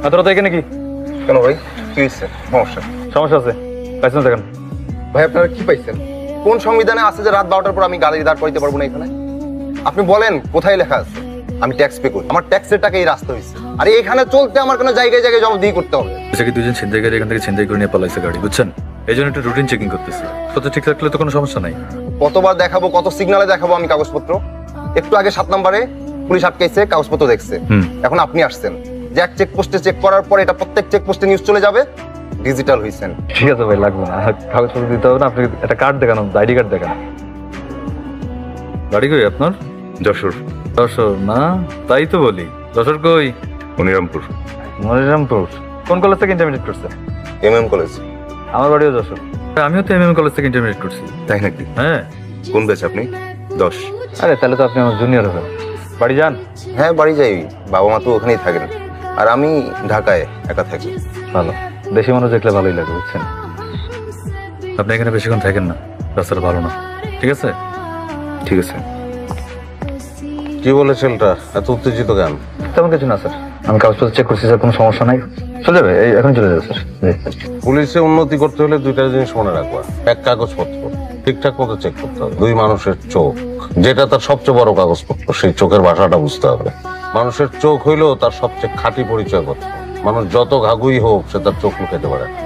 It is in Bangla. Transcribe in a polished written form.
তোরা তো এখানে কি কেন ভাই, কি হয়েছে? সমস্যা আছে? পাইছেন না দেখেন ভাই, আপনারা কি পাইছেন? কোন সংবিধানে আছে যে রাত 12টার পর আমি গাড়ি দাঁড় করাইতে পারবো না এখানে? আপনি বলেন কোথায় লেখা আছে? আমি ট্যাক্স পে করি, আমার ট্যাক্সের টাকা এই রাস্তা হয়েছে, আর এখানে চলতে আমার কোনো জায়গায় জায়গায় জবাবদিহি করতে হবে। কি দুজন ছিনতাইকারী এখান থেকে ছিনতাই করে নিয়ে পালাইছে গাড়ি, বুঝছেন? এই জন্য একটু রুটিন চেকিং করতেছি। সত্যি ঠিক থাকলে তো কোনো সমস্যা নাই। কতবার দেখাবো, কত সিগনালে দেখাবো আমি কাগজপত্র? একটু আগে 7 নম্বরে পুলিশ আটকাইছে, কাগজপত্র দেখছে। এখন আপনি আসছেন যে এক চেকপোস্টে চেক করার পর এটা প্রত্যেক চেকপোস্টে নিউজ চলে যাবে, ডিজিটাল হইছেন। ঠিক আছে ভাই, লাগবে না, কাগজপত্র দিতে হবে না। আপনি একটা কার্ড দেখানো, আইডি কার্ড দেখান। বাড়ি কই আপনার? যশোর। যশোর না? তাই তো বলি, যশোর কই? মনিরামপুর। মনিরামপুর। কোন কলেজ থেকে ইন্টারমিডিয়েট করছে? MM college. আমার বাড়িও যশোর। আমিও তো এমএম কলেজ থেকে ইন্টারমিডিয়েট করছি। তাই নাকি? হ্যাঁ। কোন ব্যাচ আপনি? 10। আরে তাহলে তো আপনি আমার জুনিয়র হবেন। বাড়ি যান? হ্যাঁ, বাড়ি যাই, বাবা মা তো ওখানেই থাকেন, আর আমি ঢাকায় একা থাকি। ভালো, বেশি মানুষ দেখলে ভালোই লাগে, বুঝছেন? আপনি এখানে বেশিক্ষণ থাকেন না, রাস্তাটা ভালো না। ঠিক আছে? ঠিক আছে। কি বলে ছেলেটা এত উত্তেজিত কেন? তেমন কিছু না স্যার, আমি কাগজপত্র চেক করছি স্যার, কোনো সমস্যা নাই। চলে যাবে, এখন চলে যাবে স্যার। পুলিশে উন্নতি করতে হলে দুইটা জিনিস মনে রাখবা। এক, কাগজপত্র ঠিকঠাক মতো চেক করতে হবে। 2, মানুষের চোখ, যেটা তার সবচেয়ে বড় কাগজপত্র, সেই চোখের ভাষাটা বুঝতে হবে। মানুষের চোখ হইলেও তার সবচেয়ে খাঁটি পরিচয়পত্র। মানুষ যত ঘাগুই হোক, সে তার চোখ লুকাতে পারে না।